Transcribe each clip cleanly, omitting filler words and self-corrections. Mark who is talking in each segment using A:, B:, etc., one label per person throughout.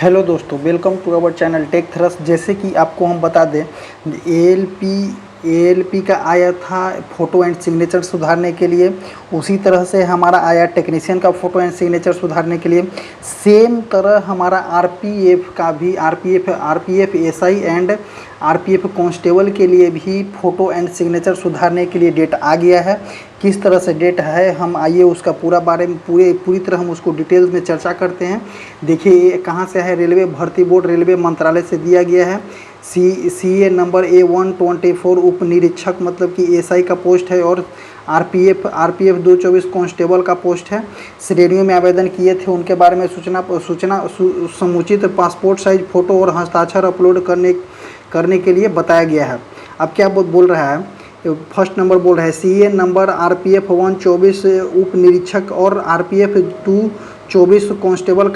A: Hello दोस्तों, welcome to our channel tech thrust. जैसे कि आपको हम बता दें, एएलपी का आया था फ़ोटो एंड सिग्नेचर सुधारने के लिए। उसी तरह से हमारा आया टेक्नीशियन का फ़ोटो एंड सिग्नेचर सुधारने के लिए। सेम तरह हमारा आरपीएफ का भी RPF SI and RPF constable के लिए भी फ़ोटो एंड सिग्नेचर सुधारने के लिए डेट आ गया है। किस तरह से डेट है, हम आइए उसका पूरी तरह हम उसको डिटेल्स में चर्चा करते हैं। देखिए ये कहाँ से है, रेलवे भर्ती बोर्ड रेलवे मंत्रालय से दिया गया है। CA नंबर A124 उप निरीक्षक मतलब कि एसआई का पोस्ट है, और आरपीएफ 224 कांस्टेबल का पोस्ट है। श्रेणियों में आवेदन किए थे उनके बारे में समुचित पासपोर्ट साइज फ़ोटो और हस्ताक्षर अपलोड करने के लिए बताया गया है। अब क्या बोल रहा है, फर्स्ट नंबर बोल रहा है CA नंबर RPF 124 उप निरीक्षक और RPF 224 कांस्टेबल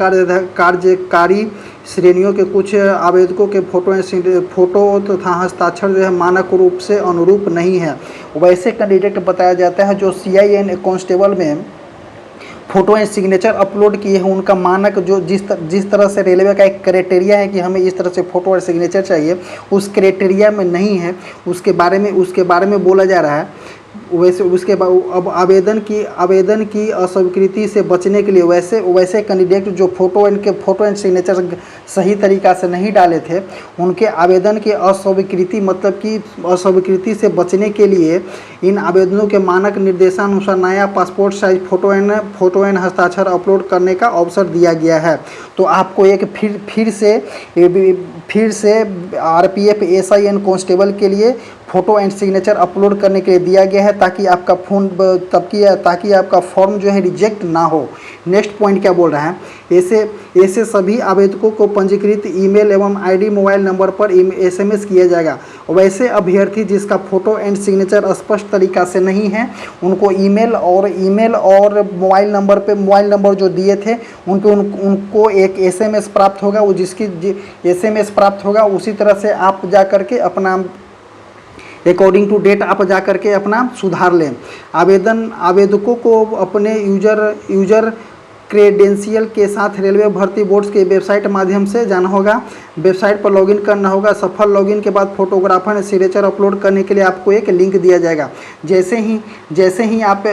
A: कार्यकारी श्रेणियों के कुछ आवेदकों के फोटो तथा हस्ताक्षर जो है मानक रूप से अनुरूप नहीं है। वैसे कैंडिडेट बताया जाता है जो CIN कांस्टेबल में फ़ोटो एंड सिग्नेचर अपलोड किए हैं, उनका मानक जो जिस तरह से रेलवे का एक क्राइटेरिया है कि हमें इस तरह से फ़ोटो और सिग्नेचर चाहिए, उस क्राइटेरिया में नहीं है। उसके बारे में बोला जा रहा है। वैसे उसके बाद अब आवेदन की अस्वीकृति से बचने के लिए वैसे कैंडिडेट जो फ़ोटो एंड सिग्नेचर सही तरीक़ा से नहीं डाले थे, उनके आवेदन की अस्वीकृति से बचने के लिए इन आवेदनों के मानक निर्देशानुसार नया पासपोर्ट साइज फ़ोटो एंड हस्ताक्षर अपलोड करने का अवसर दिया गया है। तो आपको एक फिर से आरपीएफ एसआई एंड कांस्टेबल के लिए फ़ोटो एंड सिग्नेचर अपलोड करने के लिए दिया गया है, ताकि आपका फॉर्म जो है रिजेक्ट ना हो। नेक्स्ट पॉइंट क्या बोल रहा है, ऐसे सभी आवेदकों को पंजीकृत ईमेल एवं आईडी मोबाइल नंबर पर SMS किया जाएगा। वैसे अभ्यर्थी जिसका फ़ोटो एंड सिग्नेचर स्पष्ट तरीक़ा से नहीं है, उनको ईमेल और मोबाइल नंबर जो दिए थे उनको एक SMS प्राप्त होगा। वो जिसकी SMS प्राप्त होगा, उसी तरह से आप जा करके अपना अकॉर्डिंग टू डेट आप जा करके अपना सुधार लें। आवेदकों को अपने यूजर क्रेडेंशियल के साथ रेलवे भर्ती बोर्ड के वेबसाइट माध्यम से जाना होगा। वेबसाइट पर लॉगिन करना होगा। सफल लॉगिन के बाद फोटोग्राफर ने सिग्नेचर अपलोड करने के लिए आपको एक लिंक दिया जाएगा। जैसे ही आप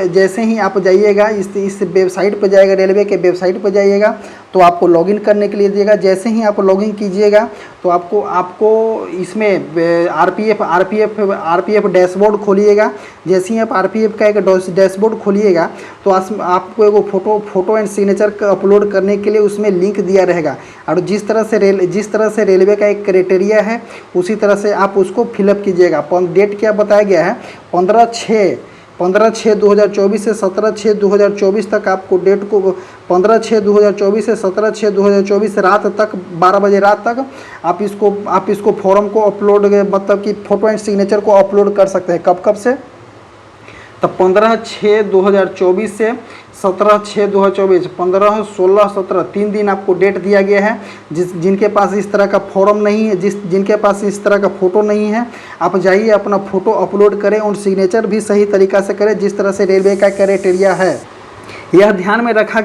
A: जाइएगा इस वेबसाइट पर जाएगा, रेलवे के वेबसाइट पर जाइएगा तो आपको लॉगिन करने के लिए दिएगा। जैसे ही आप लॉगिन कीजिएगा तो आपको इसमें आरपीएफ डैशबोर्ड खोलिएगा। जैसे ही आप आरपीएफ का एक डैशबोर्ड खोलिएगा तो आपको एक फ़ोटो एंड सिग्नेचर अपलोड करने के लिए उसमें लिंक दिया रहेगा। और जिस तरह से रेलवे का एक क्राइटेरिया है, उसी तरह से आप उसको फिलअप कीजिएगा। डेट क्या बताया गया है, 15/6/2024 से 17/6/2024 तक आपको डेट को 15/6/2024 से 17/6/2024 रात तक 12 बजे रात तक आप इसको फॉर्म को अपलोड मतलब कि फ़ोटो एंड सिग्नेचर को अपलोड कर सकते हैं। कब से, तब 15/6/2024 से 17/6/2024 15, 16, 17 3 दिन आपको डेट दिया गया है। जिनके पास इस तरह का फॉर्म नहीं है, जिनके पास इस तरह का फ़ोटो नहीं है, आप जाइए अपना फ़ोटो अपलोड करें और सिग्नेचर भी सही तरीक़ा से करें जिस तरह से रेलवे का क्राइटेरिया है। यह ध्यान में रखा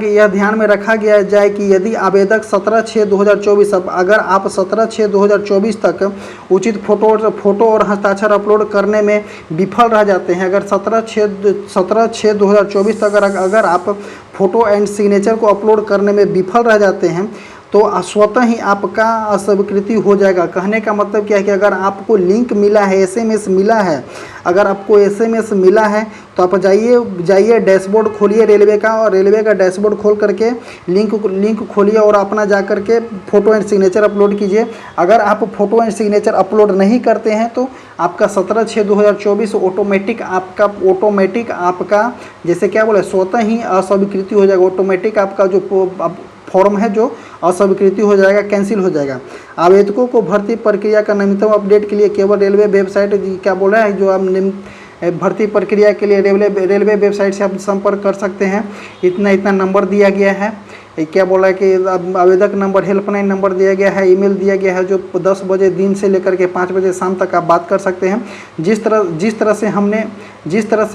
A: गया जाए कि यदि आवेदक 17/6/2024 अगर आप 17/6/2024 तक उचित फ़ोटो और हस्ताक्षर अपलोड करने में विफल रह जाते हैं, अगर 17/6/2024 तक अगर आप फ़ोटो एंड सिग्नेचर को अपलोड करने में विफल रह जाते हैं तो स्वतः ही आपका अस्वीकृति हो जाएगा। कहने का मतलब क्या है कि अगर आपको लिंक मिला है, SMS मिला है, अगर आपको SMS मिला है तो आप जाइए डैशबोर्ड खोलिए रेलवे का, और रेलवे का डैशबोर्ड खोल करके लिंक खोलिए और अपना जा करके फ़ोटो एंड सिग्नेचर अपलोड कीजिए। अगर आप फ़ोटो एंड सिग्नेचर अपलोड नहीं करते हैं तो आपका 17/6/2024 ऑटोमेटिक आपका जैसे क्या बोले स्वतः ही अस्वीकृति हो जाएगा। ऑटोमेटिक आपका जो फॉर्म है जो अस्वीकृति हो जाएगा, कैंसिल हो जाएगा। आवेदकों को भर्ती प्रक्रिया का नवीनतम अपडेट के लिए केवल रेलवे वेबसाइट क्या बोला है, जो आप भर्ती प्रक्रिया के लिए रेलवे वेबसाइट से आप संपर्क कर सकते हैं। इतना नंबर दिया गया है। क्या बोला है कि आवेदक नंबर हेल्पलाइन नंबर दिया गया है, ईमेल दिया गया है, जो 10 बजे दिन से लेकर के 5 बजे शाम तक आप बात कर सकते हैं। जिस तरह से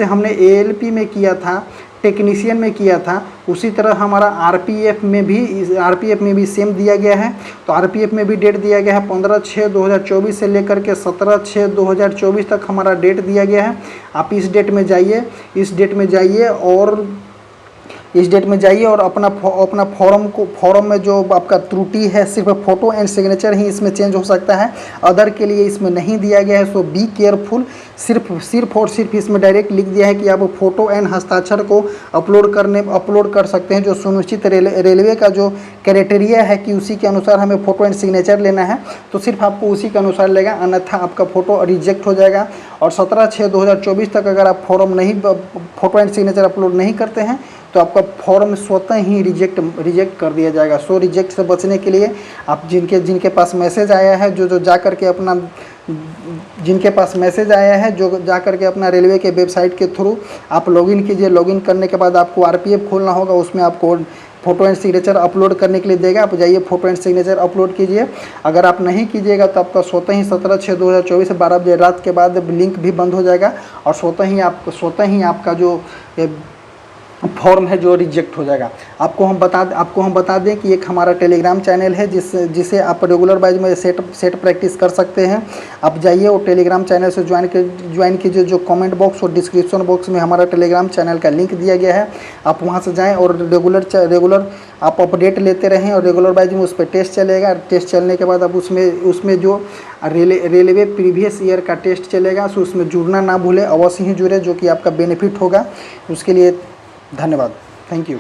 A: हमने ALP में किया था, टेक्नीशियन में किया था उसी तरह हमारा आरपीएफ में भी सेम दिया गया है। तो आरपीएफ में भी डेट दिया गया है 15/6/2024 से लेकर के 17/6/2024 तक हमारा डेट दिया गया है। आप इस डेट में जाइए और अपना फॉर्म में जो आपका त्रुटि है सिर्फ फ़ोटो एंड सिग्नेचर ही इसमें चेंज हो सकता है, अदर के लिए इसमें नहीं दिया गया है। सो बी केयरफुल। सिर्फ और सिर्फ इसमें डायरेक्ट लिख दिया है कि आप फ़ोटो एंड हस्ताक्षर को अपलोड कर सकते हैं, जो सुनिश्चित रेलवे का जो क्राइटेरिया है कि उसी के अनुसार हमें फ़ोटो एंड सिग्नेचर लेना है, तो सिर्फ आपको उसी के अनुसार लेगा, अन्यथा आपका फ़ोटो रिजेक्ट हो जाएगा। और 17/6/2024 तक अगर आप फ़ोटो एंड सिग्नेचर अपलोड नहीं करते हैं तो आपका फॉर्म स्वतः ही रिजेक्ट कर दिया जाएगा। सो रिजेक्ट से बचने के लिए आप जिनके पास मैसेज आया है जो जा करके अपना रेलवे के वेबसाइट के थ्रू आप लॉगिन कीजिए। लॉगिन करने के बाद आपको आरपीएफ खोलना होगा, उसमें आपको फ़ोटो एंड सिग्नेचर अपलोड करने के लिए देगा। आप जाइए फ़ोटो एंड सिग्नेचर अपलोड कीजिए। अगर आप नहीं कीजिएगा तो आपका स्वतः ही 17/6/2024 से 12 बजे रात के बाद लिंक भी बंद हो जाएगा और स्वतः ही आपका जो फॉर्म है जो रिजेक्ट हो जाएगा। आपको हम बता दें कि एक हमारा टेलीग्राम चैनल है जिसे आप रेगुलर वाइज में सेट प्रैक्टिस कर सकते हैं। आप जाइए और टेलीग्राम चैनल से ज्वाइन कीजिए। जो कमेंट बॉक्स और डिस्क्रिप्शन बॉक्स में हमारा टेलीग्राम चैनल का लिंक दिया गया है, आप वहां से जाएं और रेगुलर आप अपडेट लेते रहें और रेगुलर वाइज में उस पर टेस्ट चलेगा। टेस्ट चलने के बाद अब उसमें जो रेलवे प्रीवियस ईयर का टेस्ट चलेगा, सो उसमें जुड़ना ना भूलें, अवश्य ही जुड़े, जो कि आपका बेनिफिट होगा। उसके लिए धन्यवाद। Thank you.